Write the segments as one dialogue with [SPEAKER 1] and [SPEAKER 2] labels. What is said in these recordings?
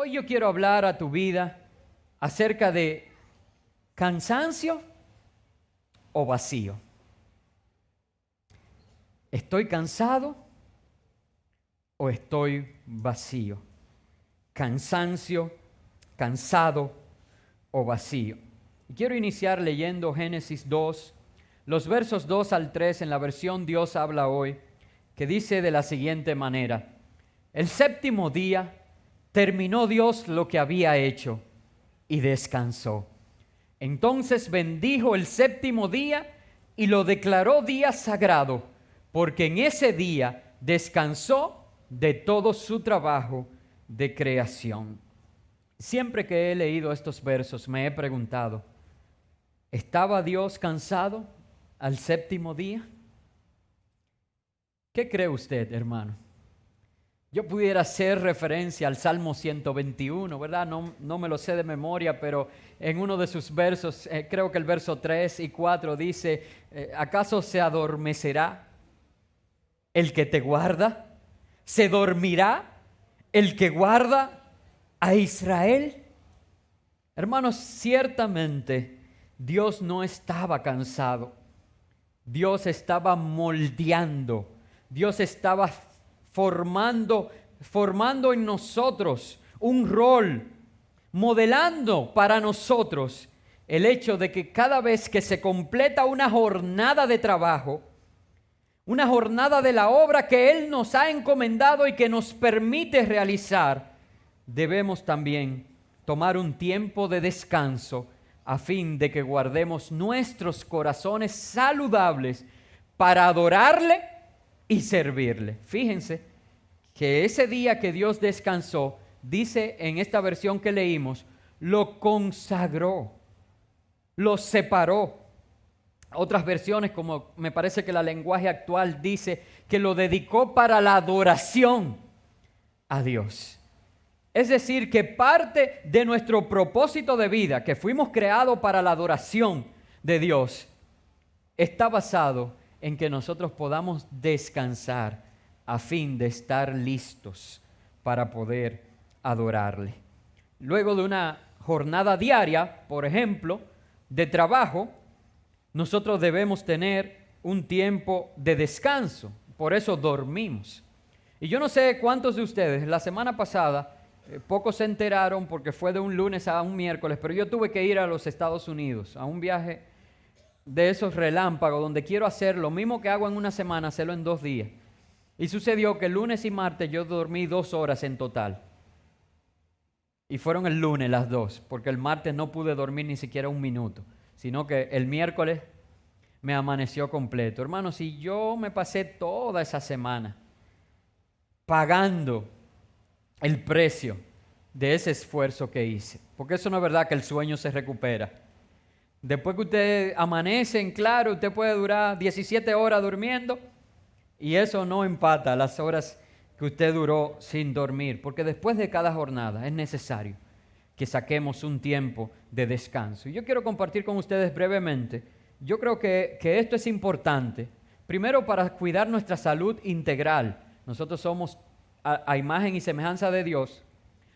[SPEAKER 1] Hoy yo quiero hablar a tu vida acerca de cansancio o vacío. ¿Estoy cansado o estoy vacío? Cansancio, cansado o vacío. Y quiero iniciar leyendo Génesis 2, los versos 2 al 3 en la versión Dios habla hoy, que dice de la siguiente manera: el séptimo día terminó Dios lo que había hecho y descansó. Entonces bendijo el séptimo día y lo declaró día sagrado, porque en ese día descansó de todo su trabajo de creación. Siempre que he leído estos versos me he preguntado, ¿estaba Dios cansado al séptimo día? ¿Qué cree usted, hermano? Yo pudiera hacer referencia al Salmo 121, ¿verdad? No me lo sé de memoria, pero en uno de sus versos, creo que el verso 3 y 4 dice, ¿acaso se adormecerá el que te guarda? ¿Se dormirá el que guarda a Israel? Hermanos, ciertamente Dios no estaba cansado. Dios estaba moldeando. Dios estaba formando en nosotros un rol, modelando para nosotros el hecho de que cada vez que se completa una jornada de trabajo, una jornada de la obra que Él nos ha encomendado y que nos permite realizar, debemos también tomar un tiempo de descanso a fin de que guardemos nuestros corazones saludables para adorarle y servirle. Fíjense que ese día que Dios descansó, dice en esta versión que leímos, lo consagró, lo separó. Otras versiones, como me parece que el lenguaje actual dice, que lo dedicó para la adoración a Dios. Es decir, que parte de nuestro propósito de vida, que fuimos creados para la adoración de Dios, está basado en que nosotros podamos descansar a fin de estar listos para poder adorarle. Luego de una jornada diaria, por ejemplo, de trabajo, nosotros debemos tener un tiempo de descanso. Por eso dormimos. Y yo no sé cuántos de ustedes, la semana pasada, pocos se enteraron porque fue de un lunes a un miércoles, pero yo tuve que ir a los Estados Unidos, a un viaje de esos relámpagos, donde quiero hacer lo mismo que hago en una semana, hacerlo en 2 días. Y sucedió que el lunes y martes yo dormí 2 horas en total. Y fueron el lunes las 2, porque el martes no pude dormir ni siquiera 1 minuto, sino que el miércoles me amaneció completo. Hermanos, si yo me pasé toda esa semana pagando el precio de ese esfuerzo que hice, porque eso no es verdad que el sueño se recupera. Después que usted amanece en claro, usted puede durar 17 horas durmiendo y eso no empata las horas que usted duró sin dormir, porque después de cada jornada es necesario que saquemos un tiempo de descanso. Y yo quiero compartir con ustedes brevemente, yo creo que esto es importante, primero para cuidar nuestra salud integral. Nosotros somos a imagen y semejanza de Dios,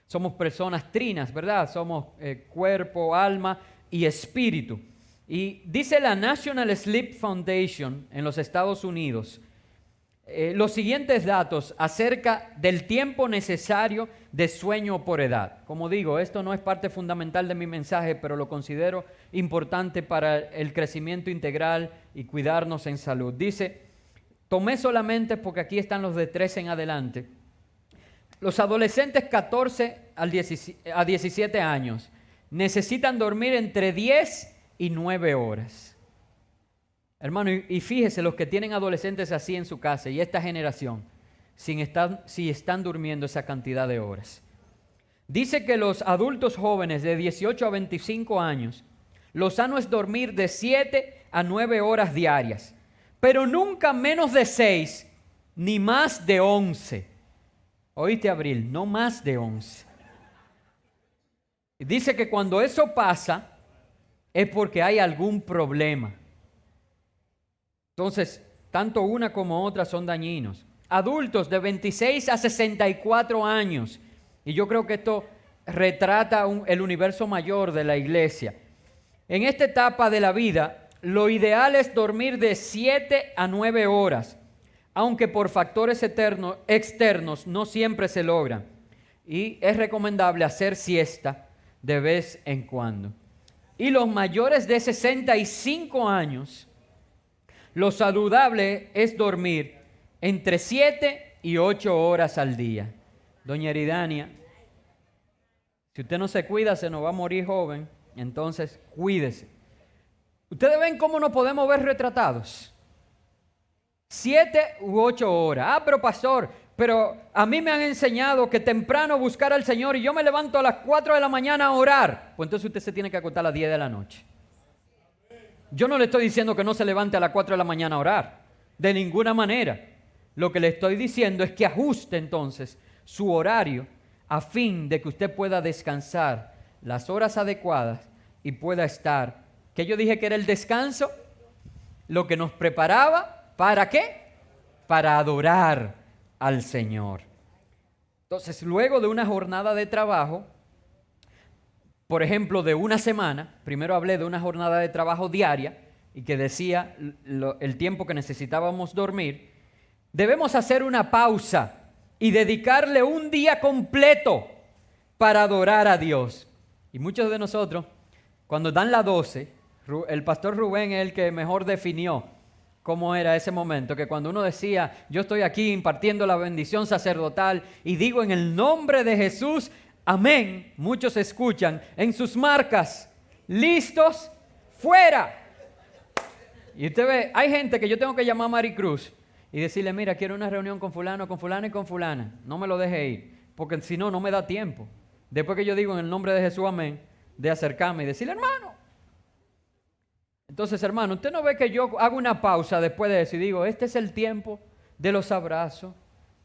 [SPEAKER 1] somos personas trinas, ¿verdad? Somos cuerpo, alma y espíritu. Y dice la National Sleep Foundation en los Estados Unidos los siguientes datos acerca del tiempo necesario de sueño por edad. Como digo, esto no es parte fundamental de mi mensaje, pero lo considero importante para el crecimiento integral y cuidarnos en salud. Dice, tomé solamente porque aquí están los de 13 en adelante. Los adolescentes 14 a 17 años necesitan dormir entre 10 y 9 horas. Hermano, y fíjese los que tienen adolescentes así en su casa y esta generación, si están durmiendo esa cantidad de horas. Dice que los adultos jóvenes de 18 a 25 años, lo sano es dormir de 7 a 9 horas diarias, pero nunca menos de 6, ni más de 11. ¿Oíste, Abril? No más de 11. Dice que cuando eso pasa es porque hay algún problema. Entonces, tanto una como otra son dañinos. Adultos de 26 a 64 años. Y yo creo que esto retrata el universo mayor de la iglesia. En esta etapa de la vida, lo ideal es dormir de 7 a 9 horas, aunque por factores externos no siempre se logran. Y es recomendable hacer siesta de vez en cuando. Y los mayores de 65 años, lo saludable es dormir entre 7 y 8 horas al día. Doña Eridania, si usted no se cuida, se nos va a morir joven, entonces cuídese. Ustedes ven cómo nos podemos ver retratados. 7 u 8 horas. Ah, pero pastor, pero a mí me han enseñado que temprano buscar al Señor y yo me levanto a las 4 de la mañana a orar. Pues entonces usted se tiene que acostar a las 10 de la noche. Yo no le estoy diciendo que no se levante a las 4 de la mañana a orar. De ninguna manera. Lo que le estoy diciendo es que ajuste entonces su horario a fin de que usted pueda descansar las horas adecuadas y pueda estar. ¿Qué yo dije que era el descanso? Lo que nos preparaba. ¿Para qué? Para adorar al Señor. Entonces, luego de una jornada de trabajo, por ejemplo, de una semana, primero hablé de una jornada de trabajo diaria y que decía el tiempo que necesitábamos dormir, debemos hacer una pausa y dedicarle un día completo para adorar a Dios. Y muchos de nosotros, cuando dan las 12, el pastor Rubén es el que mejor definió cómo era ese momento, que cuando uno decía, yo estoy aquí impartiendo la bendición sacerdotal y digo en el nombre de Jesús, amén, muchos escuchan en sus marcas, listos, fuera. Y usted ve, hay gente que yo tengo que llamar a Maricruz y decirle, mira, quiero una reunión con fulano, con fulana y con fulana, no me lo deje ir, porque si no, no me da tiempo. Después que yo digo en el nombre de Jesús, amén, de acercarme y decirle, hermano. Entonces, hermano, usted no ve que yo hago una pausa después de eso y digo, este es el tiempo de los abrazos.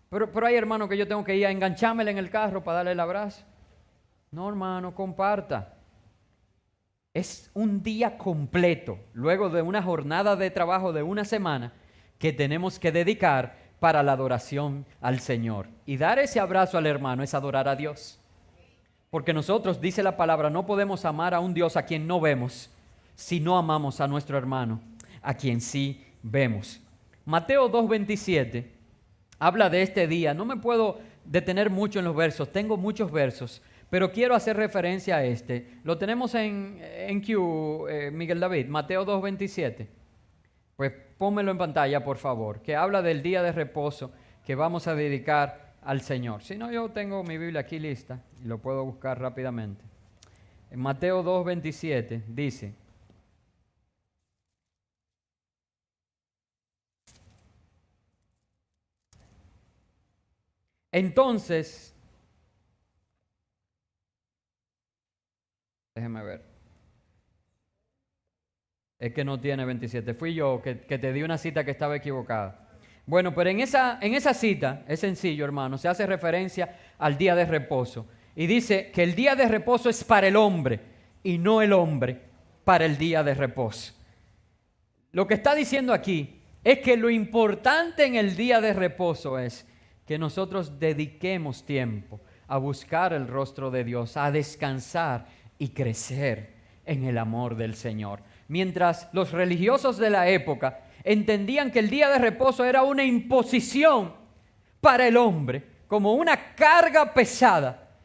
[SPEAKER 1] Pero hay hermano que yo tengo que ir a enganchármela en el carro para darle el abrazo. No, hermano, comparta. Es un día completo, luego de una jornada de trabajo de una semana, que tenemos que dedicar para la adoración al Señor. Y dar ese abrazo al hermano es adorar a Dios. Porque nosotros, dice la palabra, no podemos amar a un Dios a quien no vemos, si no amamos a nuestro hermano, a quien sí vemos. Mateo 2:27 habla de este día. No me puedo detener mucho en los versos, tengo muchos versos, pero quiero hacer referencia a este. Lo tenemos en Q, Miguel David, Mateo 2:27. Pues pónmelo en pantalla, por favor, que habla del día de reposo que vamos a dedicar al Señor. Si no, yo tengo mi Biblia aquí lista y lo puedo buscar rápidamente. En Mateo 2:27 dice, entonces, déjeme ver. Es que no tiene 27. Fui yo que te di una cita que estaba equivocada. Bueno, pero en esa cita, es sencillo, hermano, se hace referencia al día de reposo. Y dice que el día de reposo es para el hombre y no el hombre para el día de reposo. Lo que está diciendo aquí es que lo importante en el día de reposo es que nosotros dediquemos tiempo a buscar el rostro de Dios, a descansar y crecer en el amor del Señor. Mientras los religiosos de la época entendían que el día de reposo era una imposición para el hombre, como una carga pesada,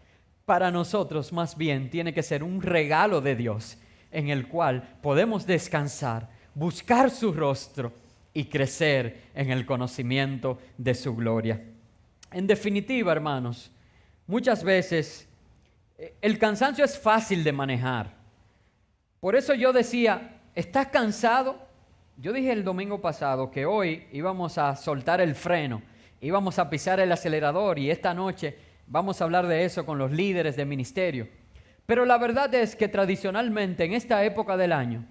[SPEAKER 1] para nosotros más bien tiene que ser un regalo de Dios en el cual podemos descansar, buscar su rostro y crecer en el conocimiento de su gloria. En definitiva, hermanos, muchas veces el cansancio es fácil de manejar. Por eso yo decía, ¿estás cansado? Yo dije el domingo pasado que hoy íbamos a soltar el freno, íbamos a pisar el acelerador y esta noche vamos a hablar de eso con los líderes de ministerio. Pero la verdad es que tradicionalmente en esta época del año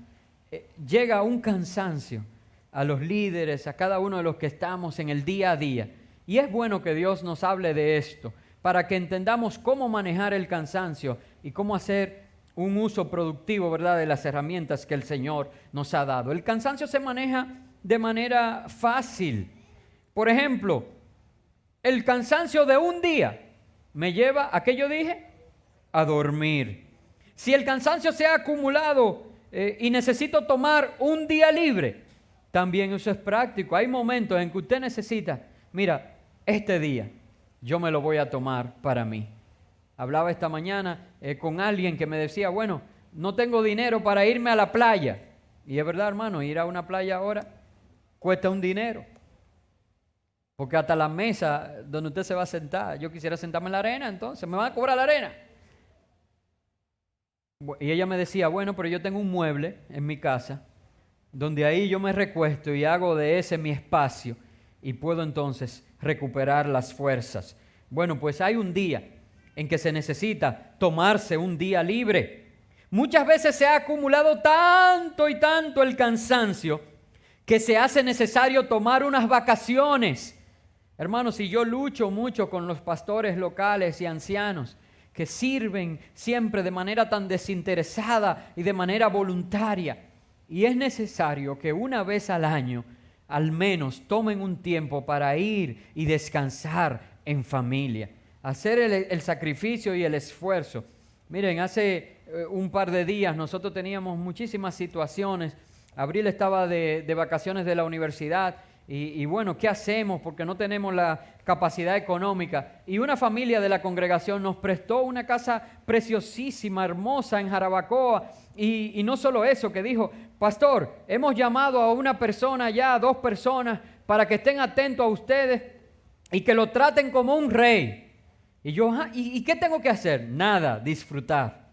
[SPEAKER 1] llega un cansancio a los líderes, a cada uno de los que estamos en el día a día. Y es bueno que Dios nos hable de esto para que entendamos cómo manejar el cansancio y cómo hacer un uso productivo, ¿verdad?, de las herramientas que el Señor nos ha dado. El cansancio se maneja de manera fácil. Por ejemplo, el cansancio de un día me lleva, ¿a qué yo dije? a dormir. Si el cansancio se ha acumulado y necesito tomar un día libre, también eso es práctico. Hay momentos en que usted necesita, mira, este día yo me lo voy a tomar para mí. Hablaba esta mañana con alguien que me decía, bueno, no tengo dinero para irme a la playa. Y es verdad, hermano, ir a una playa ahora cuesta un dinero. Porque hasta la mesa donde usted se va a sentar, yo quisiera sentarme en la arena, entonces me van a cobrar la arena. Y ella me decía, bueno, pero yo tengo un mueble en mi casa donde ahí yo me recuesto y hago de ese mi espacio y puedo entonces recuperar las fuerzas. Bueno, pues hay un día en que se necesita tomarse un día libre. Muchas veces se ha acumulado tanto y tanto el cansancio que se hace necesario tomar unas vacaciones. Hermanos, si yo lucho mucho con los pastores locales y ancianos que sirven siempre de manera tan desinteresada y de manera voluntaria, y es necesario que una vez al año al menos tomen un tiempo para ir y descansar en familia, hacer el sacrificio y el esfuerzo. Miren, hace un par de días nosotros teníamos muchísimas situaciones. Abril estaba de vacaciones de la universidad y bueno, ¿qué hacemos? Porque no tenemos la capacidad económica. Y una familia de la congregación nos prestó una casa preciosísima, hermosa en Jarabacoa. Y no solo eso, que dijo, pastor, hemos llamado a una persona ya, a 2 personas, para que estén atentos a ustedes y que lo traten como un rey. Y yo, ¿y qué tengo que hacer? Nada, disfrutar.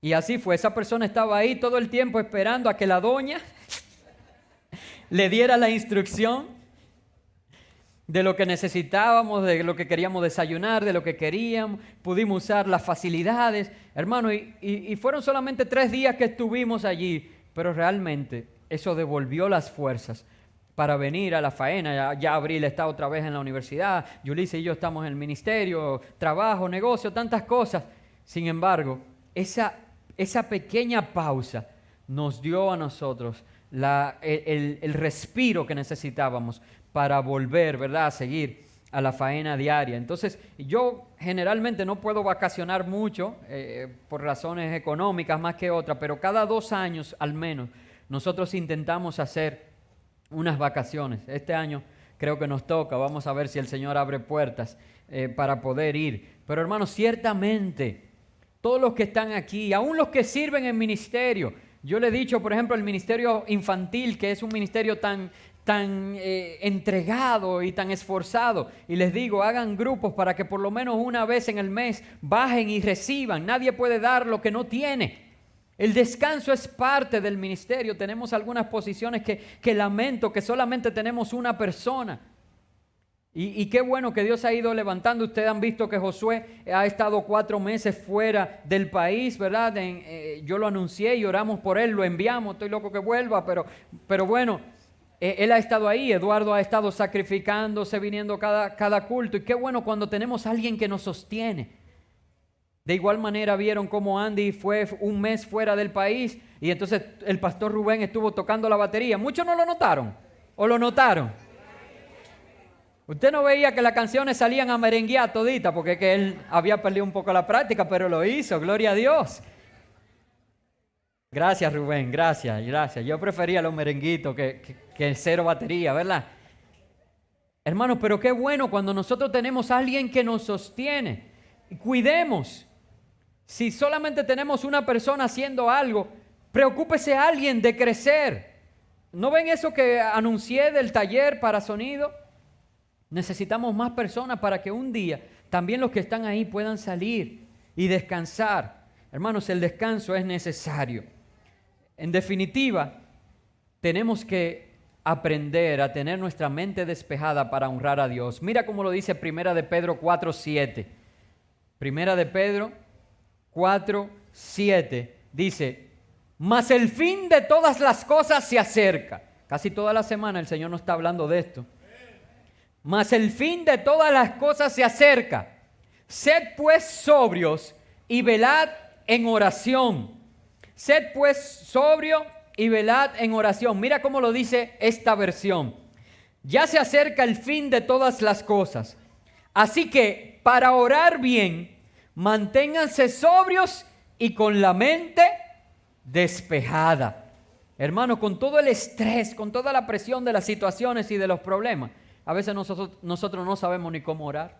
[SPEAKER 1] Y así fue, esa persona estaba ahí todo el tiempo esperando a que la doña le diera la instrucción de lo que necesitábamos, de lo que queríamos desayunar, de lo que queríamos. Pudimos usar las facilidades, hermano, y fueron solamente 3 días que estuvimos allí, pero realmente eso devolvió las fuerzas para venir a la faena. Ya Abril está otra vez en la universidad, Yulisa y yo estamos en el ministerio, trabajo, negocio, tantas cosas. Sin embargo, esa pequeña pausa nos dio a nosotros el respiro que necesitábamos para volver, ¿verdad?, a seguir a la faena diaria. Entonces, yo generalmente no puedo vacacionar mucho por razones económicas más que otras, pero cada 2 años al menos nosotros intentamos hacer unas vacaciones. Este año creo que nos toca, vamos a ver si el Señor abre puertas para poder ir. Pero hermanos, ciertamente, todos los que están aquí, aún los que sirven en ministerio, yo le he dicho, por ejemplo, el ministerio infantil, que es un ministerio tan entregado y tan esforzado, y les digo, hagan grupos para que por lo menos una vez en el mes bajen y reciban. Nadie puede dar lo que no tiene. El descanso es parte del ministerio. Tenemos algunas posiciones que lamento que solamente tenemos una persona. Y qué bueno que Dios ha ido levantando. Ustedes han visto que Josué ha estado 4 meses fuera del país, ¿verdad? Yo lo anuncié y oramos por él, lo enviamos. Estoy loco que vuelva, pero bueno, él ha estado ahí. Eduardo ha estado sacrificándose, viniendo cada culto. Y qué bueno cuando tenemos a alguien que nos sostiene. De igual manera vieron cómo Andy fue 1 mes fuera del país y entonces el pastor Rubén estuvo tocando la batería. ¿Muchos no lo notaron? ¿O lo notaron? Usted no veía que las canciones salían a merenguear todita porque es que él había perdido un poco la práctica, pero lo hizo, gloria a Dios. Gracias Rubén, gracias. Yo prefería los merenguitos que 0 batería, ¿verdad? Hermanos, pero qué bueno cuando nosotros tenemos a alguien que nos sostiene. Cuidemos. Si solamente tenemos una persona haciendo algo, preocúpese a alguien de crecer. ¿No ven eso que anuncié del taller para sonido? Necesitamos más personas para que un día también los que están ahí puedan salir y descansar. Hermanos, el descanso es necesario. En definitiva, tenemos que aprender a tener nuestra mente despejada para honrar a Dios. Mira cómo lo dice Primera de Pedro 4:7. Primera de Pedro 4:7 dice, mas el fin de todas las cosas se acerca. Casi toda la semana el Señor nos está hablando de esto. Mas el fin de todas las cosas se acerca. Sed pues sobrios y velad en oración. Sed pues sobrio y velad en oración. Mira cómo lo dice esta versión. Ya se acerca el fin de todas las cosas. Así que para orar bien, manténganse sobrios y con la mente despejada. Hermano, con todo el estrés, con toda la presión de las situaciones y de los problemas, a veces nosotros no sabemos ni cómo orar.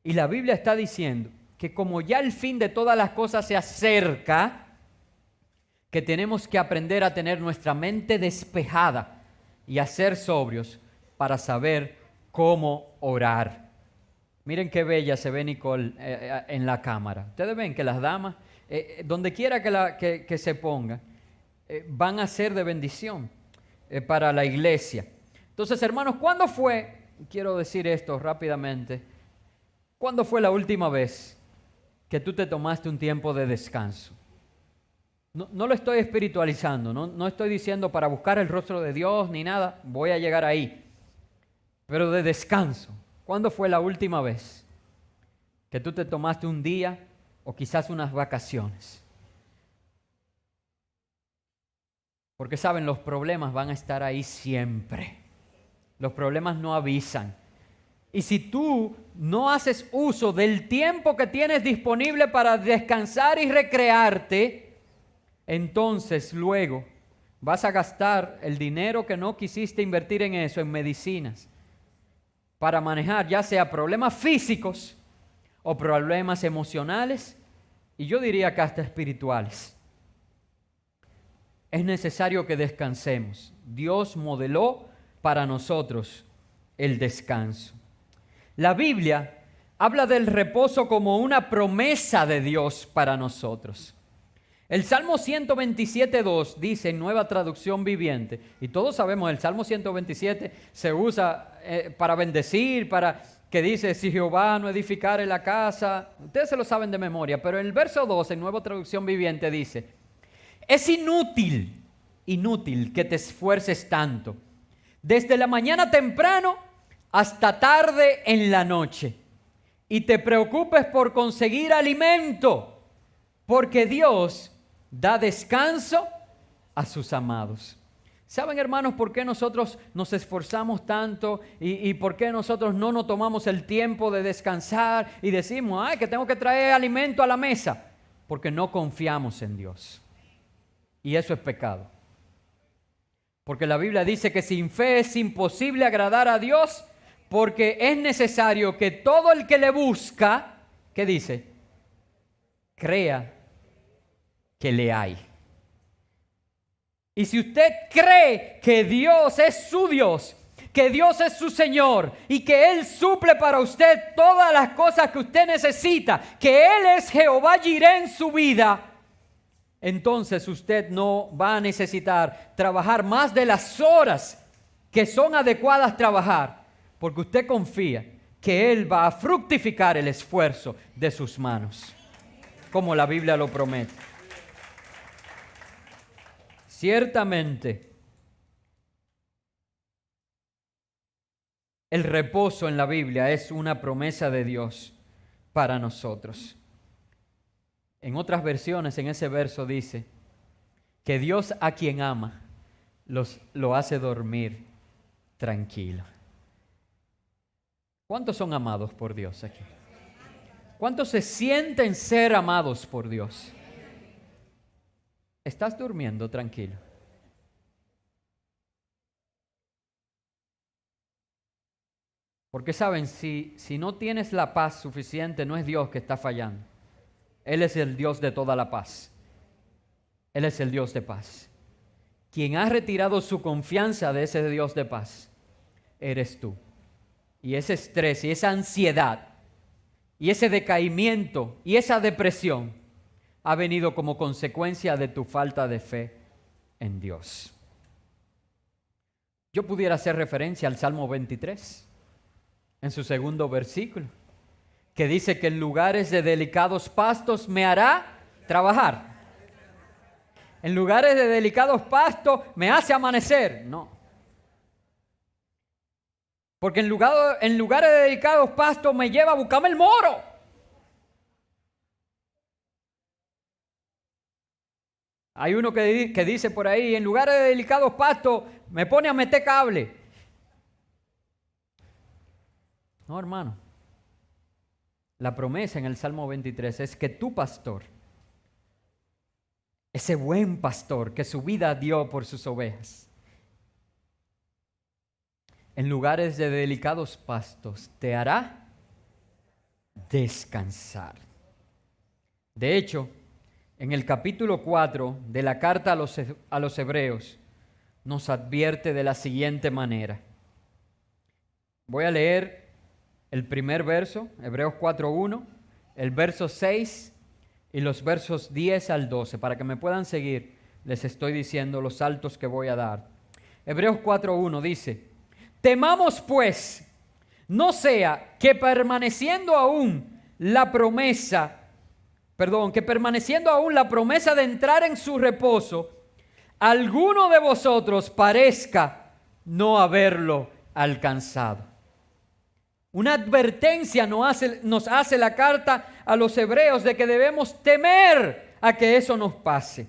[SPEAKER 1] Y la Biblia está diciendo que como ya el fin de todas las cosas se acerca, que tenemos que aprender a tener nuestra mente despejada y a ser sobrios para saber cómo orar. Miren qué bella se ve Nicole en la cámara. Ustedes ven que las damas, donde quiera que se pongan, van a ser de bendición para la iglesia. Entonces, hermanos, ¿cuándo fue? Quiero decir esto rápidamente. ¿Cuándo fue la última vez que tú te tomaste un tiempo de descanso? No lo estoy espiritualizando, no estoy diciendo para buscar el rostro de Dios ni nada, voy a llegar ahí. Pero de descanso, ¿cuándo fue la última vez que tú te tomaste un día o quizás unas vacaciones? Porque saben, los problemas van a estar ahí siempre. Los problemas no avisan. Y si tú no haces uso del tiempo que tienes disponible para descansar y recrearte, entonces luego vas a gastar el dinero que no quisiste invertir en eso, en medicinas, para manejar ya sea problemas físicos o problemas emocionales, y yo diría que hasta espirituales. Es necesario que descansemos. Dios modeló para nosotros el descanso. La Biblia habla del reposo como una promesa de Dios para nosotros. El Salmo 127.2 dice en Nueva Traducción Viviente, y todos sabemos, el Salmo 127 se usa para bendecir, para que dice, si Jehová no edificare la casa, ustedes se lo saben de memoria, pero en el verso 2, en Nueva Traducción Viviente dice, es inútil que te esfuerces tanto, desde la mañana temprano hasta tarde en la noche, y te preocupes por conseguir alimento, porque Dios da descanso a sus amados. ¿Saben, hermanos, por qué nosotros nos esforzamos tanto y por qué nosotros no nos tomamos el tiempo de descansar y decimos, que tengo que traer alimento a la mesa? Porque no confiamos en Dios. Y eso es pecado. Porque la Biblia dice que sin fe es imposible agradar a Dios, porque es necesario que todo el que le busca, ¿qué dice? Crea que le hay. Y si usted cree que Dios es su Dios, que Dios es su Señor y que Él suple para usted todas las cosas que usted necesita, que Él es Jehová Jireh en su vida, entonces usted no va a necesitar trabajar más de las horas que son adecuadas trabajar, porque usted confía que Él va a fructificar el esfuerzo de sus manos, como la Biblia lo promete. Ciertamente, el reposo en la Biblia es una promesa de Dios para nosotros. En otras versiones, en ese verso dice que Dios a quien ama lo hace dormir tranquilo. ¿Cuántos son amados por Dios aquí? ¿Cuántos se sienten ser amados por Dios? ¿Estás durmiendo tranquilo? Porque saben, si no tienes la paz suficiente, no es Dios que está fallando. Él es el Dios de toda la paz. Él es el Dios de paz. Quien ha retirado su confianza de ese Dios de paz, eres tú. Y ese estrés y esa ansiedad y ese decaimiento y esa depresión ha venido como consecuencia de tu falta de fe en Dios. Yo pudiera hacer referencia al Salmo 23, en su segundo versículo, que dice que en lugares de delicados pastos me hará trabajar. En lugares de delicados pastos me hace amanecer. No. Porque en lugares de delicados pastos me lleva a buscarme el moro. Hay uno que dice por ahí, en lugares de delicados pastos me pone a meter cable. No, hermano. La promesa en el Salmo 23 es que tu pastor, ese buen pastor que su vida dio por sus ovejas, en lugares de delicados pastos te hará descansar. De hecho, en el capítulo 4 de la carta a los Hebreos, nos advierte de la siguiente manera. Voy a leer el primer verso, Hebreos 4:1, el verso 6 y los versos 10 al 12. Para que me puedan seguir, les estoy diciendo los saltos que voy a dar. Hebreos 4:1 dice: temamos pues, no sea que permaneciendo aún la promesa de entrar en su reposo, alguno de vosotros parezca no haberlo alcanzado. Una advertencia nos hace la carta a los hebreos de que debemos temer a que eso nos pase.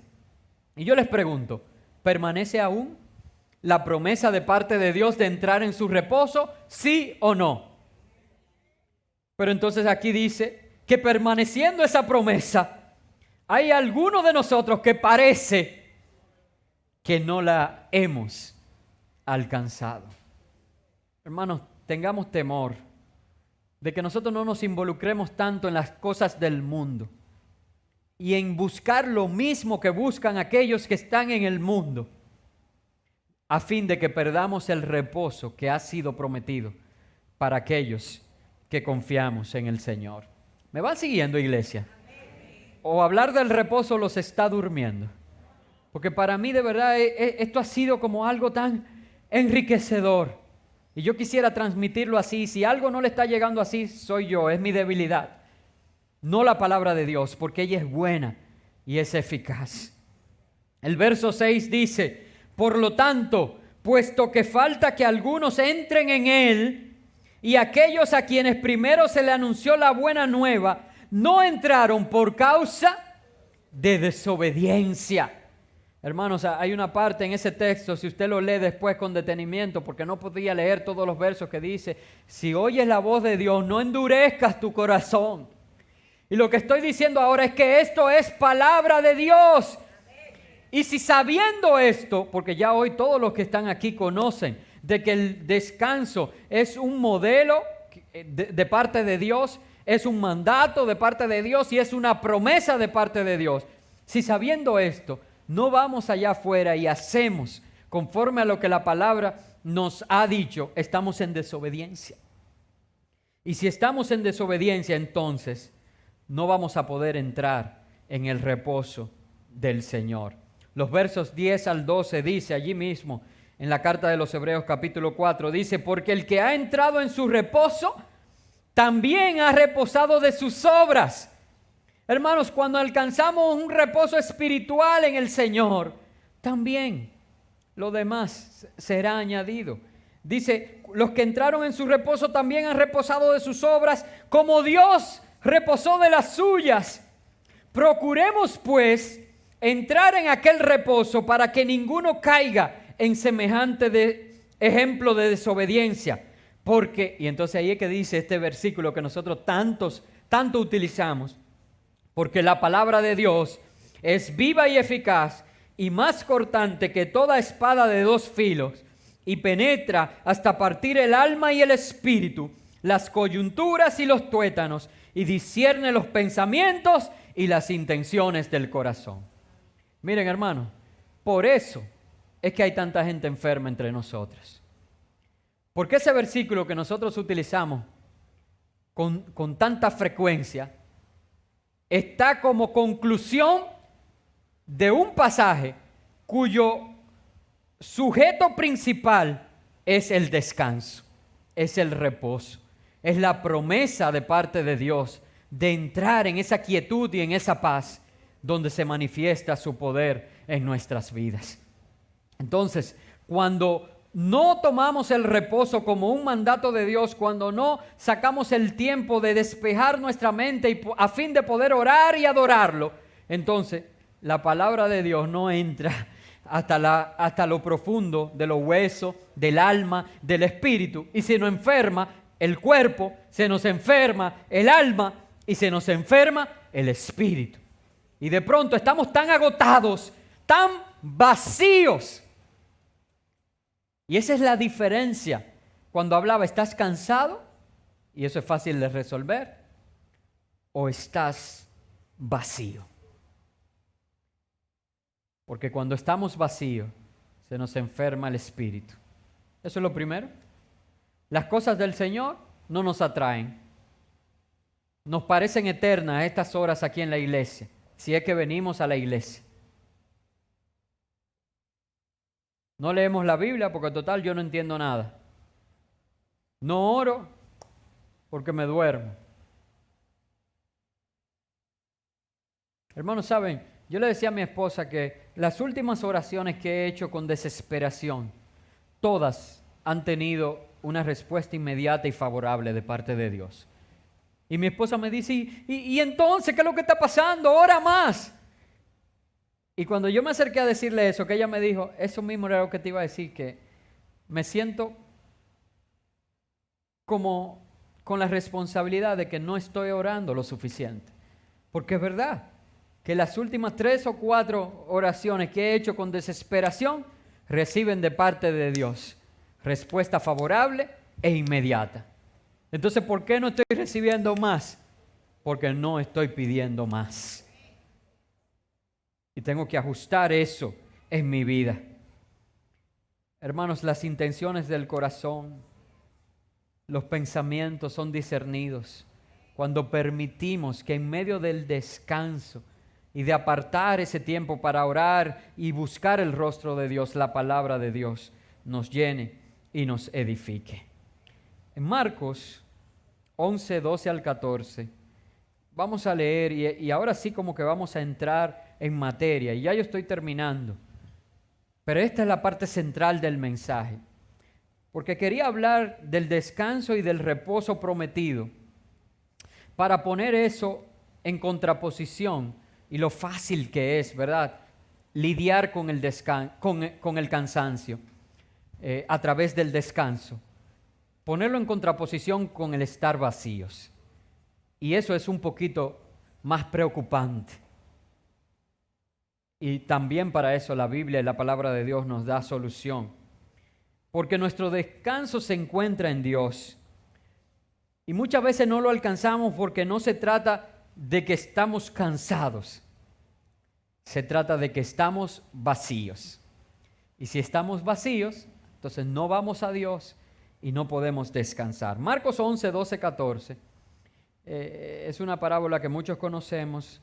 [SPEAKER 1] Y yo les pregunto, ¿permanece aún la promesa de parte de Dios de entrar en su reposo? ¿Sí o no? Pero entonces aquí dice que permaneciendo esa promesa, hay algunos de nosotros que parece que no la hemos alcanzado. Hermanos, tengamos temor de que nosotros no nos involucremos tanto en las cosas del mundo y en buscar lo mismo que buscan aquellos que están en el mundo, a fin de que perdamos el reposo que ha sido prometido para aquellos que confiamos en el Señor. ¿Me van siguiendo, iglesia? O hablar del reposo los está durmiendo. Porque para mí de verdad esto ha sido como algo tan enriquecedor. Y yo quisiera transmitirlo así. Si algo no le está llegando así, soy yo, es mi debilidad. No la palabra de Dios, porque ella es buena y es eficaz. El verso 6 dice: por lo tanto, puesto que falta que algunos entren en él, y aquellos a quienes primero se le anunció la buena nueva, no entraron por causa de desobediencia. Hermanos, hay una parte en ese texto, si usted lo lee después con detenimiento, porque no podía leer todos los versos, que dice: si oyes la voz de Dios, no endurezcas tu corazón. Y lo que estoy diciendo ahora es que esto es palabra de Dios. Y si sabiendo esto, porque ya hoy todos los que están aquí conocen de que el descanso es un modelo de parte de Dios, es un mandato de parte de Dios y es una promesa de parte de Dios. Si sabiendo esto, no vamos allá afuera y hacemos conforme a lo que la palabra nos ha dicho, estamos en desobediencia. Y si estamos en desobediencia, entonces no vamos a poder entrar en el reposo del Señor. Los versos 10 al 12 dice allí mismo, en la carta de los Hebreos capítulo 4, dice: porque el que ha entrado en su reposo, también ha reposado de sus obras. Hermanos, cuando alcanzamos un reposo espiritual en el Señor, también lo demás será añadido. Dice: los que entraron en su reposo también han reposado de sus obras, como Dios reposó de las suyas. Procuremos pues entrar en aquel reposo para que ninguno caiga en semejante ejemplo de desobediencia. Porque, y entonces ahí es que dice este versículo que nosotros tanto utilizamos: porque la palabra de Dios es viva y eficaz y más cortante que toda espada de dos filos, y penetra hasta partir el alma y el espíritu, las coyunturas y los tuétanos, y discierne los pensamientos y las intenciones del corazón. Miren, hermanos, por eso es que hay tanta gente enferma entre nosotros. Porque ese versículo que nosotros utilizamos con tanta frecuencia está como conclusión de un pasaje cuyo sujeto principal es el descanso, es el reposo, es la promesa de parte de Dios de entrar en esa quietud y en esa paz donde se manifiesta su poder en nuestras vidas. Entonces, cuando no tomamos el reposo como un mandato de Dios, cuando no sacamos el tiempo de despejar nuestra mente y a fin de poder orar y adorarlo, entonces la palabra de Dios no entra hasta lo profundo de los huesos, del alma, del espíritu, y si nos enferma, el cuerpo, se nos enferma el alma y se nos enferma el espíritu. Y de pronto estamos tan agotados, tan vacíos. Y esa es la diferencia. Cuando hablaba, ¿estás cansado? Y eso es fácil de resolver. ¿O estás vacío? Porque cuando estamos vacíos, se nos enferma el espíritu. Eso es lo primero. Las cosas del Señor no nos atraen. Nos parecen eternas estas horas aquí en la iglesia, si es que venimos a la iglesia. No leemos la Biblia porque total yo no entiendo nada. No oro porque me duermo. Hermanos, ¿saben? Yo le decía a mi esposa que las últimas oraciones que he hecho con desesperación, todas han tenido una respuesta inmediata y favorable de parte de Dios. Y mi esposa me dice, ¿y entonces qué es lo que está pasando? Ora más. Y cuando yo me acerqué a decirle eso, que ella me dijo, eso mismo era lo que te iba a decir, que me siento como con la responsabilidad de que no estoy orando lo suficiente. Porque es verdad que las últimas 3 o 4 oraciones que he hecho con desesperación reciben de parte de Dios respuesta favorable e inmediata. Entonces, ¿por qué no estoy recibiendo más? Porque no estoy pidiendo más. Y tengo que ajustar eso en mi vida. Hermanos, las intenciones del corazón, los pensamientos son discernidos cuando permitimos que en medio del descanso y de apartar ese tiempo para orar y buscar el rostro de Dios, la palabra de Dios nos llene y nos edifique. En Marcos 11, 12 al 14, vamos a leer y ahora sí como que vamos a entrar en materia. Y ya yo estoy terminando, pero esta es la parte central del mensaje. Porque quería hablar del descanso y del reposo prometido para poner eso en contraposición y lo fácil que es, ¿verdad? Lidiar con el cansancio a través del descanso. Ponerlo en contraposición con el estar vacíos. Y eso es un poquito más preocupante. Y también para eso la Biblia y la palabra de Dios nos da solución. Porque nuestro descanso se encuentra en Dios. Y muchas veces no lo alcanzamos porque no se trata de que estamos cansados. Se trata de que estamos vacíos. Y si estamos vacíos, entonces no vamos a Dios y no podemos descansar. Marcos 11, 12, 14 es una parábola que muchos conocemos,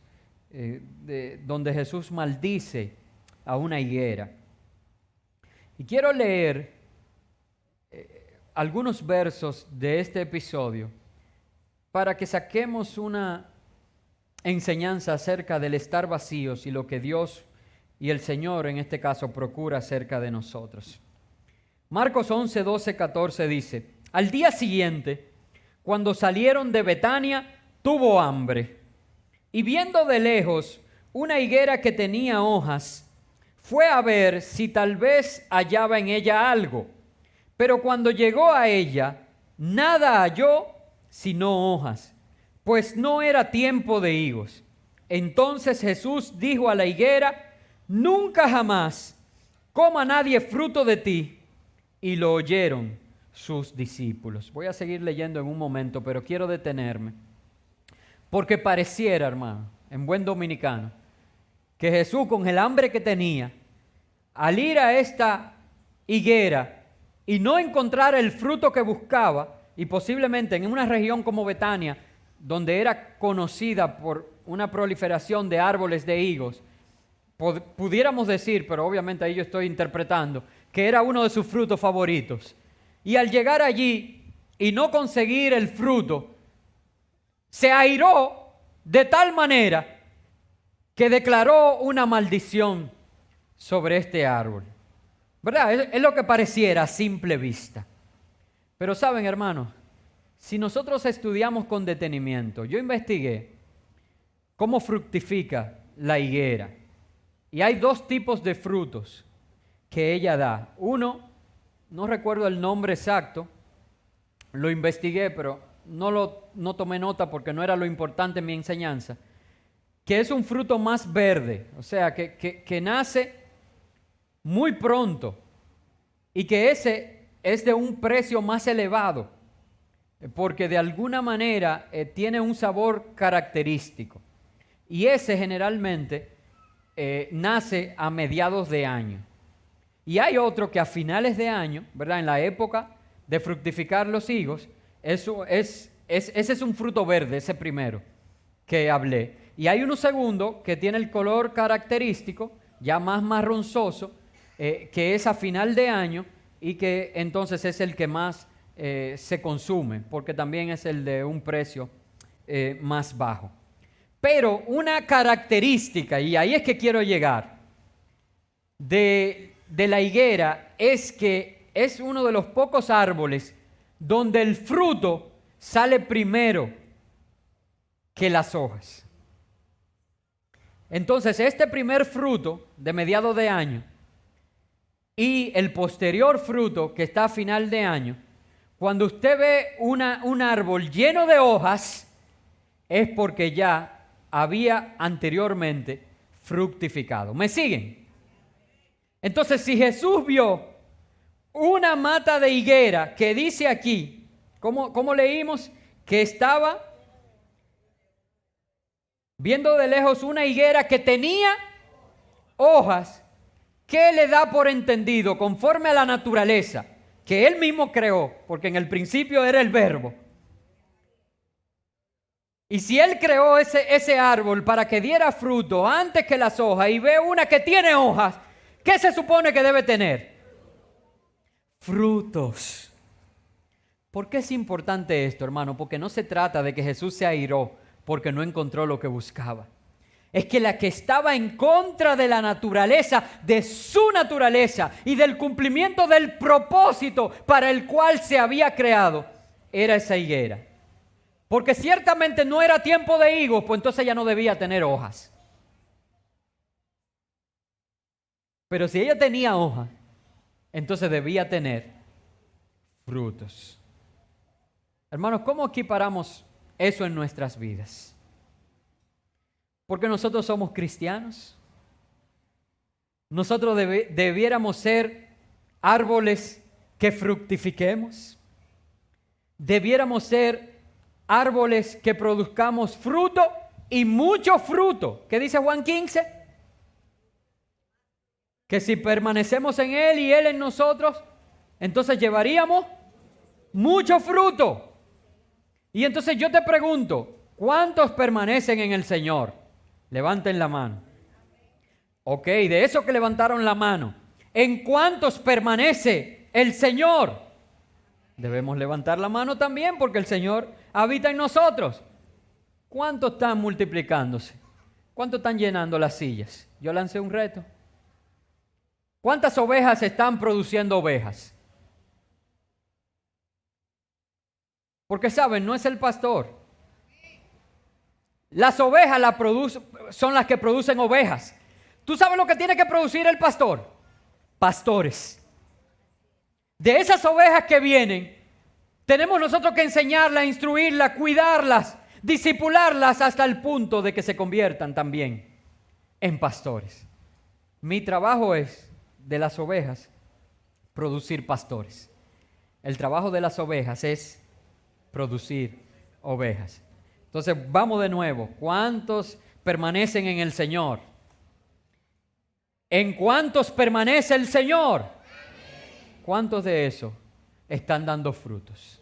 [SPEAKER 1] donde Jesús maldice a una higuera. Y quiero leer algunos versos de este episodio para que saquemos una enseñanza acerca del estar vacíos y lo que Dios y el Señor en este caso procura acerca de nosotros. Marcos 11, 12, 14 dice: al día siguiente, cuando salieron de Betania, tuvo hambre. Y viendo de lejos una higuera que tenía hojas, fue a ver si tal vez hallaba en ella algo. Pero cuando llegó a ella, nada halló sino hojas, pues no era tiempo de higos. Entonces Jesús dijo a la higuera: nunca jamás coma nadie fruto de ti. Y lo oyeron sus discípulos. Voy a seguir leyendo en un momento, pero quiero detenerme. Porque pareciera, hermano, en buen dominicano, que Jesús, con el hambre que tenía, al ir a esta higuera y no encontrar el fruto que buscaba, y posiblemente en una región como Betania, donde era conocida por una proliferación de árboles de higos, pudiéramos decir, pero obviamente ahí yo estoy interpretando, que era uno de sus frutos favoritos. Y al llegar allí y no conseguir el fruto, se airó de tal manera que declaró una maldición sobre este árbol. ¿Verdad? Es lo que pareciera a simple vista. Pero saben, hermanos, si nosotros estudiamos con detenimiento, yo investigué cómo fructifica la higuera. Y hay 2 tipos de frutos que ella da. Uno, no recuerdo el nombre exacto, lo investigué, pero no tomé nota porque no era lo importante en mi enseñanza, que es un fruto más verde, o sea, que nace muy pronto y que ese es de un precio más elevado, porque de alguna manera tiene un sabor característico. Y ese generalmente nace a mediados de año. Y hay otro que a finales de año, ¿verdad? En la época de fructificar los higos, ese es un fruto verde, ese primero que hablé. Y hay uno segundo que tiene el color característico, ya más marronzoso, que es a final de año y que entonces es el que más se consume, porque también es el de un precio más bajo. Pero una característica, y ahí es que quiero llegar, de la higuera es que es uno de los pocos árboles donde el fruto sale primero que las hojas. Entonces, este primer fruto de mediados de año y el posterior fruto que está a final de año, cuando usted ve un árbol lleno de hojas, es porque ya había anteriormente fructificado. ¿Me siguen? Entonces, si Jesús vio una mata de higuera que dice aquí, ¿cómo leímos? Que estaba viendo de lejos una higuera que tenía hojas, ¿qué le da por entendido? Conforme a la naturaleza que Él mismo creó, porque en el principio era el Verbo. Y si Él creó ese árbol para que diera fruto antes que las hojas y ve una que tiene hojas, ¿qué se supone que debe tener? Frutos. ¿Por qué es importante esto, hermano? Porque no se trata de que Jesús se airó porque no encontró lo que buscaba. Es que la que estaba en contra de la naturaleza, de su naturaleza y del cumplimiento del propósito para el cual se había creado, era esa higuera. Porque ciertamente no era tiempo de higos, pues entonces ya no debía tener hojas. Pero si ella tenía hojas, entonces debía tener frutos. Hermanos, ¿cómo equiparamos eso en nuestras vidas? Porque nosotros somos cristianos. Nosotros debiéramos ser árboles que fructifiquemos. Debiéramos ser árboles que produzcamos fruto y mucho fruto. ¿Qué dice Juan 15? Que si permanecemos en Él y Él en nosotros, entonces llevaríamos mucho fruto. Y entonces yo te pregunto, ¿cuántos permanecen en el Señor? Levanten la mano. Ok, de esos que levantaron la mano, ¿en cuántos permanece el Señor? Debemos levantar la mano también porque el Señor habita en nosotros. ¿Cuántos están multiplicándose? ¿Cuántos están llenando las sillas? Yo lancé un reto. ¿Cuántas ovejas están produciendo ovejas? Porque saben, no es el pastor. Las ovejas son las que producen ovejas. ¿Tú sabes lo que tiene que producir el pastor? Pastores. De esas ovejas que vienen, tenemos nosotros que enseñarlas, instruirlas, cuidarlas, discipularlas hasta el punto de que se conviertan también en pastores. Mi trabajo es, de las ovejas, producir pastores. El trabajo de las ovejas es producir ovejas. Entonces, vamos de nuevo. ¿Cuántos permanecen en el Señor? ¿En cuántos permanece el Señor? ¿Cuántos de esos están dando frutos?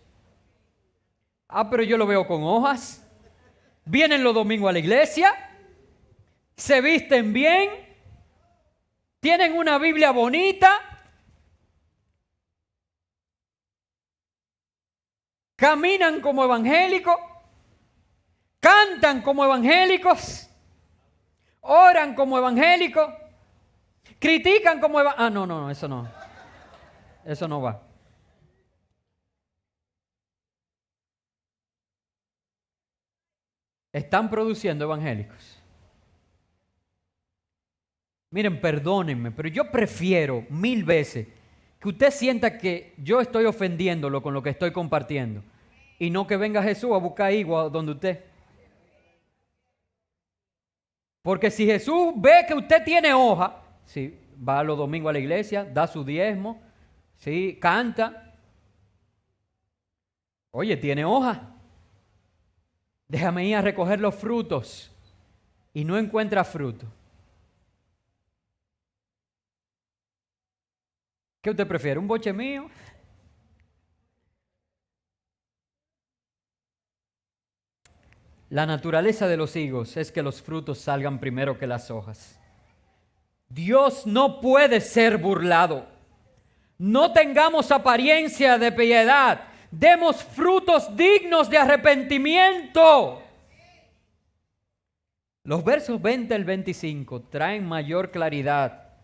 [SPEAKER 1] Pero yo lo veo con hojas. Vienen los domingos a la iglesia. Se visten bien. Tienen una Biblia bonita. Caminan como evangélicos. Cantan como evangélicos. Oran como evangélicos. Critican como evangélicos. No, eso no. Eso no va. Están produciendo evangélicos. Miren, perdónenme, pero yo prefiero 1000 veces que usted sienta que yo estoy ofendiéndolo con lo que estoy compartiendo y no que venga Jesús a buscar higos donde usted. Porque si Jesús ve que usted tiene hoja, sí, va los domingos a la iglesia, da su diezmo, sí, canta. Oye, tiene hoja. Déjame ir a recoger los frutos y no encuentra fruto. ¿Qué usted prefiere? ¿Un boche mío? La naturaleza de los higos es que los frutos salgan primero que las hojas. Dios no puede ser burlado. No tengamos apariencia de piedad. Demos frutos dignos de arrepentimiento. Los versos 20 al 25 traen mayor claridad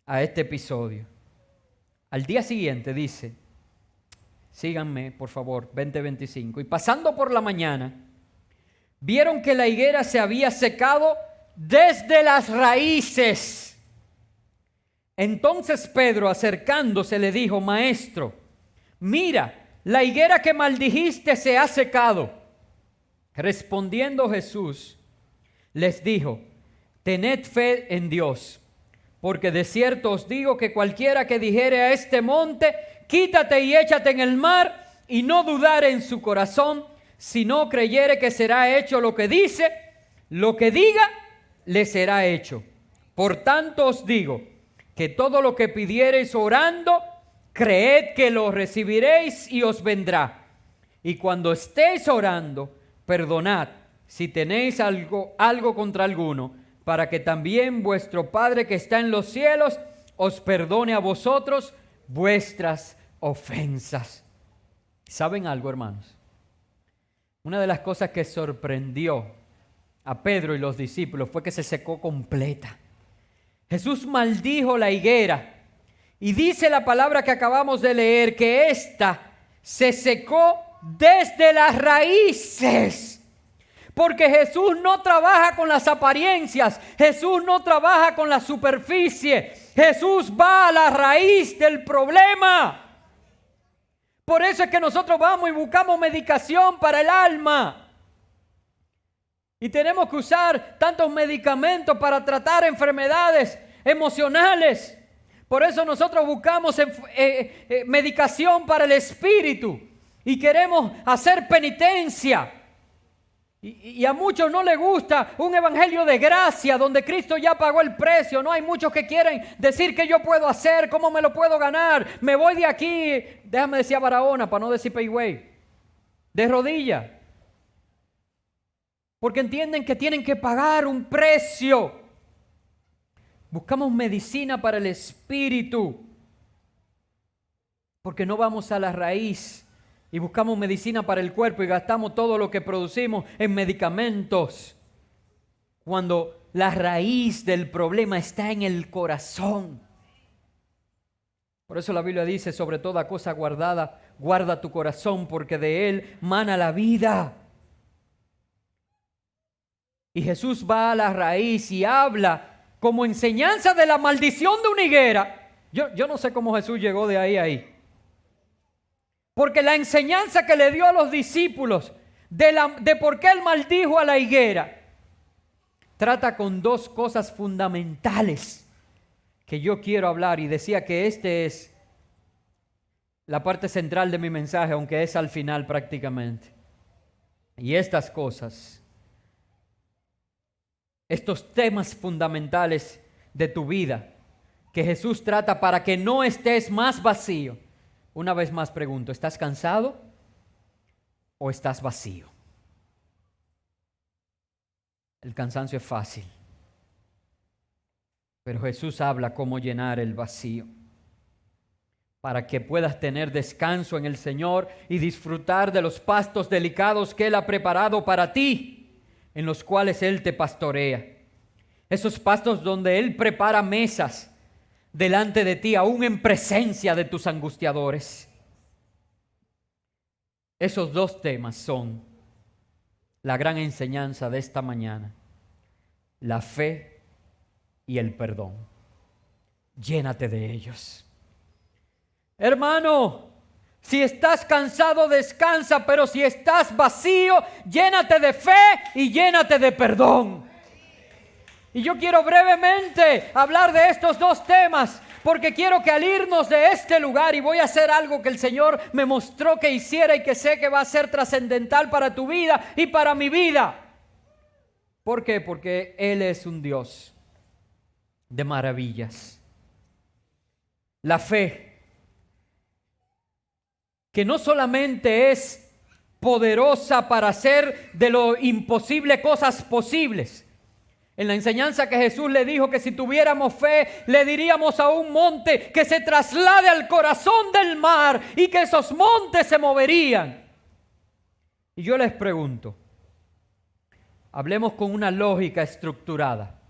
[SPEAKER 1] a este episodio. Al día siguiente dice, síganme por favor, 20-25. Y pasando por la mañana, vieron que la higuera se había secado desde las raíces. Entonces Pedro, acercándose, le dijo, Maestro, mira, la higuera que maldijiste se ha secado. Respondiendo Jesús, les dijo, tened fe en Dios, porque de cierto os digo que cualquiera que dijere a este monte, quítate y échate en el mar, y no dudare en su corazón, si no creyere que será hecho lo que dice, lo que diga, le será hecho. Por tanto os digo, que todo lo que pidiereis orando, creed que lo recibiréis y os vendrá. Y cuando estéis orando, perdonad si tenéis algo contra alguno, para que también vuestro Padre que está en los cielos os perdone a vosotros vuestras ofensas. ¿Saben algo, hermanos? Una de las cosas que sorprendió a Pedro y los discípulos fue que se secó completa. Jesús maldijo la higuera y dice la palabra que acabamos de leer que ésta se secó desde las raíces. Porque Jesús no trabaja con las apariencias, Jesús no trabaja con la superficie, Jesús va a la raíz del problema. Por eso es que nosotros vamos y buscamos medicación para el alma. Y tenemos que usar tantos medicamentos para tratar enfermedades emocionales. Por eso nosotros buscamos medicación para el espíritu y queremos hacer penitencia. Y a muchos no les gusta un evangelio de gracia donde Cristo ya pagó el precio. No hay muchos que quieren decir qué yo puedo hacer, cómo me lo puedo ganar. Me voy de aquí, déjame decir a Barahona para no decir Peigüey, de rodillas. Porque entienden que tienen que pagar un precio. Buscamos medicina para el espíritu. Porque no vamos a la raíz. Y buscamos medicina para el cuerpo y gastamos todo lo que producimos en medicamentos. Cuando la raíz del problema está en el corazón. Por eso la Biblia dice, sobre toda cosa guardada, guarda tu corazón, porque de él mana la vida. Y Jesús va a la raíz y habla como enseñanza de la maldición de una higuera. Yo no sé cómo Jesús llegó de ahí. Porque la enseñanza que le dio a los discípulos de por qué él maldijo a la higuera, trata con dos cosas fundamentales que yo quiero hablar. Y decía que este es la parte central de mi mensaje, aunque es al final prácticamente. Y estas cosas, estos temas fundamentales de tu vida, que Jesús trata para que no estés más vacío. Una vez más pregunto, ¿estás cansado o estás vacío? El cansancio es fácil, pero Jesús habla cómo llenar el vacío para que puedas tener descanso en el Señor y disfrutar de los pastos delicados que Él ha preparado para ti, en los cuales Él te pastorea. Esos pastos donde Él prepara mesas delante de ti, aún en presencia de tus angustiadores. Esos dos temas son la gran enseñanza de esta mañana: la fe y el perdón. Llénate de ellos. Hermano, si estás cansado, descansa, pero si estás vacío, llénate de fe y llénate de perdón. Y yo quiero brevemente hablar de estos dos temas, porque quiero que al irnos de este lugar, y voy a hacer algo que el Señor me mostró que hiciera y que sé que va a ser trascendental para tu vida y para mi vida. ¿Por qué? Porque Él es un Dios de maravillas. La fe, que no solamente es poderosa para hacer de lo imposible cosas posibles. En la enseñanza que Jesús le dijo que si tuviéramos fe, le diríamos a un monte que se traslade al corazón del mar y que esos montes se moverían. Y yo les pregunto, hablemos con una lógica estructurada.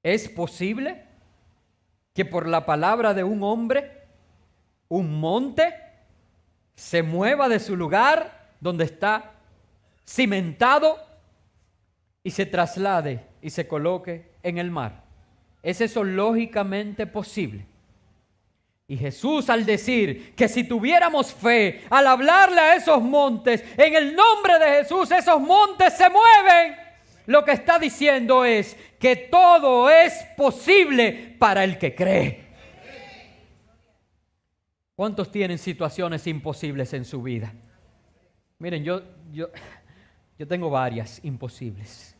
[SPEAKER 1] ¿Es posible que por la palabra de un hombre, un monte se mueva de su lugar donde está cimentado y se traslade y se coloque en el mar? ¿Es eso lógicamente posible? Y Jesús, al decir que si tuviéramos fe, al hablarle a esos montes, en el nombre de Jesús, esos montes se mueven, lo que está diciendo es que todo es posible para el que cree. ¿Cuántos tienen situaciones imposibles en su vida? Miren, yo tengo varias imposibles.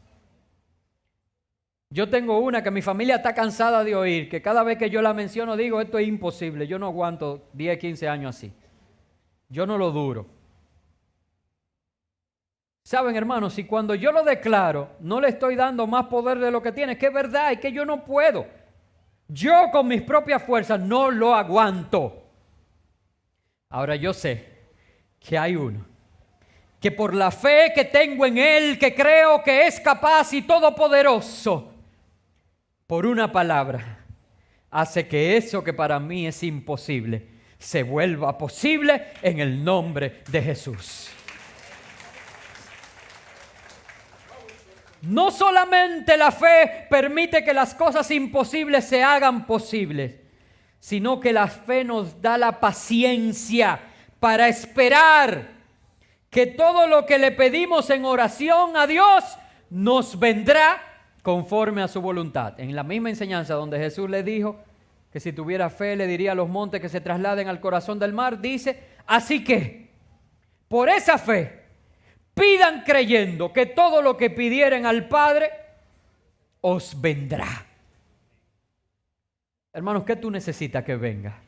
[SPEAKER 1] Yo tengo una que mi familia está cansada de oír, que cada vez que yo la menciono digo, esto es imposible, yo no aguanto 10, 15 años así. Yo no lo duro. Saben, hermanos, si cuando yo lo declaro, no le estoy dando más poder de lo que tiene, que es verdad, es que yo no puedo. Yo con mis propias fuerzas no lo aguanto. Ahora yo sé que hay uno que por la fe que tengo en Él, que creo que es capaz y todopoderoso, por una palabra, hace que eso que para mí es imposible, se vuelva posible en el nombre de Jesús. No solamente la fe permite que las cosas imposibles se hagan posibles, sino que la fe nos da la paciencia para esperar que todo lo que le pedimos en oración a Dios nos vendrá conforme a su voluntad. En la misma enseñanza donde Jesús le dijo que si tuviera fe le diría a los montes que se trasladen al corazón del mar, dice, así que por esa fe pidan creyendo que todo lo que pidieren al Padre os vendrá. Hermanos, ¿qué tú necesitas que venga?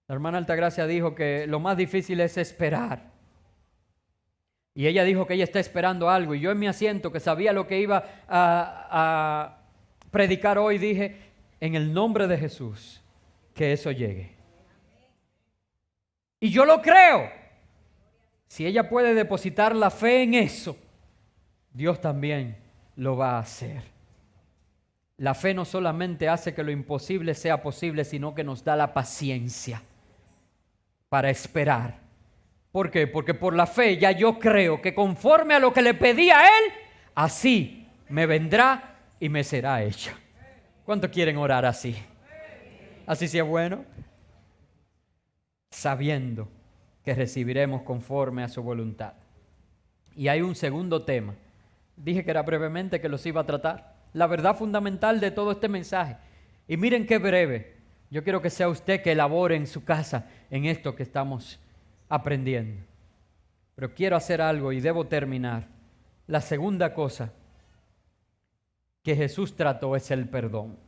[SPEAKER 1] La hermana Altagracia dijo que lo más difícil es esperar. Y ella dijo que ella está esperando algo. Y yo en mi asiento, que sabía lo que iba a predicar hoy, dije, en el nombre de Jesús, que eso llegue. Y yo lo creo. Si ella puede depositar la fe en eso, Dios también lo va a hacer. La fe no solamente hace que lo imposible sea posible, sino que nos da la paciencia para esperar. ¿Por qué? Porque por la fe ya yo creo que conforme a lo que le pedí a Él, así me vendrá y me será hecho. ¿Cuántos quieren orar así? ¿Así sea bueno? Sabiendo que recibiremos conforme a su voluntad. Y hay un segundo tema. Dije que era brevemente que los iba a tratar. La verdad fundamental de todo este mensaje. Y miren qué breve. Yo quiero que sea usted que elabore en su casa en esto que estamos aprendiendo. Pero quiero hacer algo y debo terminar. La segunda cosa que Jesús trató es el perdón.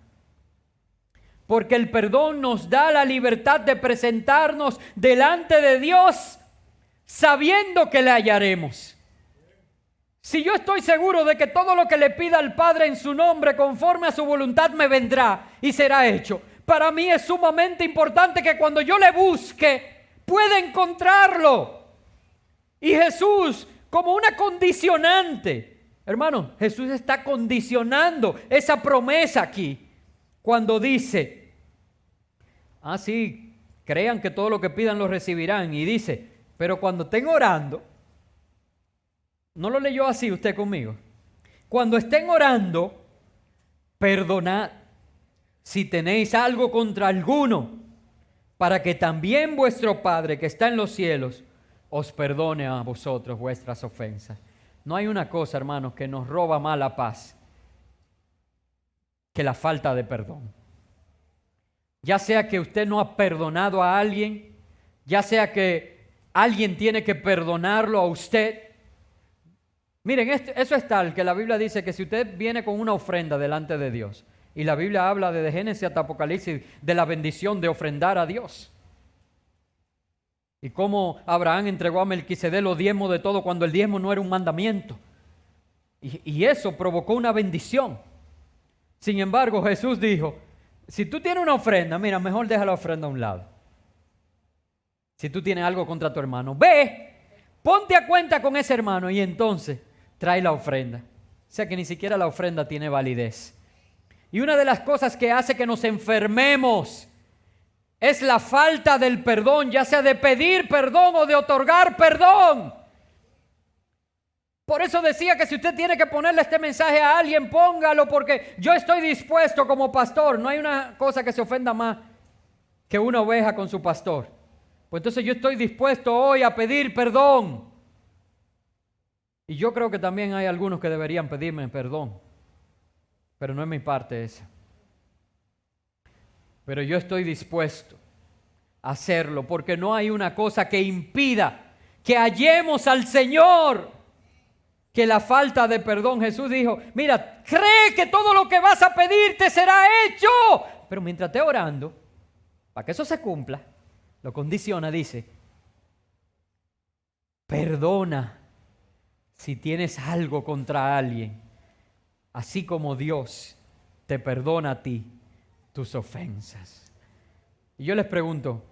[SPEAKER 1] Porque el perdón nos da la libertad de presentarnos delante de Dios sabiendo que le hallaremos. Si yo estoy seguro de que todo lo que le pida al Padre en su nombre conforme a su voluntad me vendrá y será hecho, para mí es sumamente importante que cuando yo le busque pueda encontrarlo. Y Jesús, como una condicionante, hermano, Jesús está condicionando esa promesa aquí cuando dice, sí, crean que todo lo que pidan lo recibirán, y dice, pero cuando estén orando, ¿no lo leyó así usted conmigo? Cuando estén orando, perdonad. si tenéis algo contra alguno, para que también vuestro Padre que está en los cielos os perdone a vosotros vuestras ofensas. No hay una cosa, hermanos, que nos roba más la paz que la falta de perdón. Ya sea que usted no ha perdonado a alguien, ya sea que alguien tiene que perdonarlo a usted. Miren, eso es tal que la Biblia dice que si usted viene con una ofrenda delante de Dios, y la Biblia habla desde Génesis hasta Apocalipsis de la bendición de ofrendar a Dios. Y cómo Abraham entregó a Melquisedec los diezmos de todo cuando el diezmo no era un mandamiento. Y eso provocó una bendición. Sin embargo, Jesús dijo, si tú tienes una ofrenda, mira, mejor deja la ofrenda a un lado. Si tú tienes algo contra tu hermano, ve, ponte a cuenta con ese hermano y entonces trae la ofrenda. O sea que ni siquiera la ofrenda tiene validez. Y una de las cosas que hace que nos enfermemos es la falta del perdón, ya sea de pedir perdón o de otorgar perdón. Por eso decía que si usted tiene que ponerle este mensaje a alguien, póngalo, porque yo estoy dispuesto como pastor. No hay una cosa que se ofenda más que una oveja con su pastor. Pues entonces yo estoy dispuesto hoy a pedir perdón. Y yo creo que también hay algunos que deberían pedirme perdón. Pero no es mi parte esa. Pero yo estoy dispuesto a hacerlo porque no hay una cosa que impida que hallemos al Señor que la falta de perdón. Jesús dijo, mira, cree que todo lo que vas a pedir te será hecho. Pero mientras esté orando, para que eso se cumpla, lo condiciona, dice, perdona si tienes algo contra alguien, así como Dios te perdona a ti tus ofensas. Y yo les pregunto,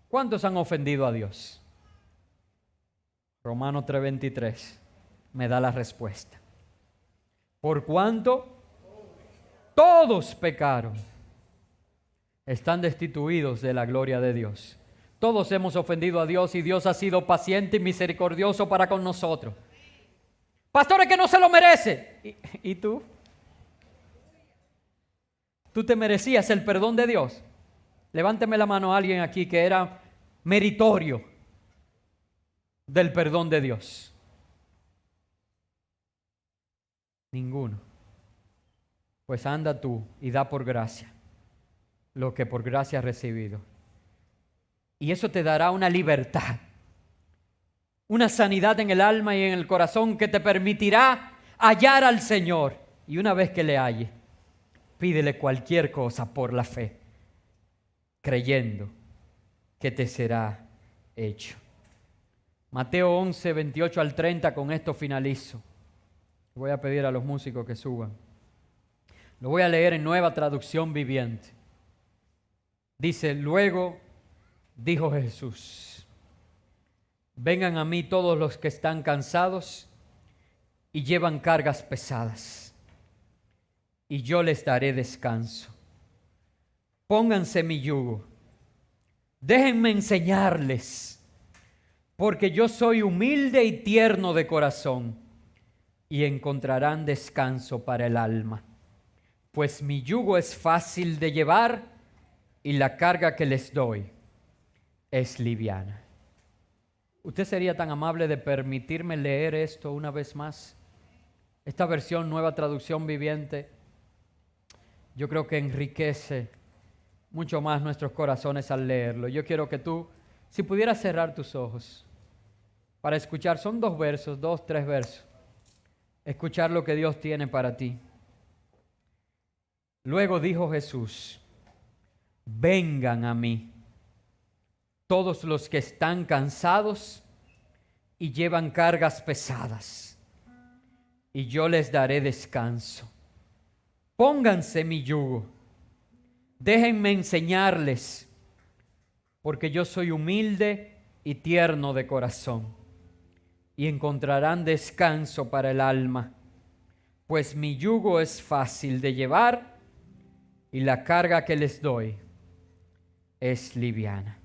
[SPEAKER 1] ¿cuántos han ofendido a Dios? Romanos 3:23 me da la respuesta. Por cuanto todos pecaron, están destituidos de la gloria de Dios. Todos hemos ofendido a Dios y Dios ha sido paciente y misericordioso para con nosotros. Pastores, que no se lo merece. ¿Y tú? ¿Tú te merecías el perdón de Dios? Levánteme la mano a alguien aquí que era meritorio del perdón de Dios. Ninguno. Pues anda tú y da por gracia lo que por gracia has recibido. Y eso te dará una libertad, una sanidad en el alma y en el corazón que te permitirá hallar al Señor. Y una vez que le halle, pídele cualquier cosa por la fe, creyendo que te será hecho. Mateo 11, 28 al 30, con esto finalizo. Voy a pedir a los músicos que suban. Lo voy a leer en Nueva Traducción Viviente. Dice, luego dijo Jesús, vengan a mí todos los que están cansados y llevan cargas pesadas, y yo les daré descanso. Pónganse mi yugo, déjenme enseñarles, porque yo soy humilde y tierno de corazón, y encontrarán descanso para el alma. Pues mi yugo es fácil de llevar y la carga que les doy es liviana. ¿Usted sería tan amable de permitirme leer esto una vez más? Esta versión, Nueva Traducción Viviente, yo creo que enriquece mucho más nuestros corazones al leerlo. Yo quiero que tú, si pudieras cerrar tus ojos para escuchar, son 2 versos, 2, 3 versos. Escuchar lo que Dios tiene para ti. Luego dijo Jesús, vengan a mí todos los que están cansados y llevan cargas pesadas, y yo les daré descanso. Pónganse mi yugo, déjenme enseñarles, porque yo soy humilde y tierno de corazón, y encontrarán descanso para el alma, pues mi yugo es fácil de llevar y la carga que les doy es liviana.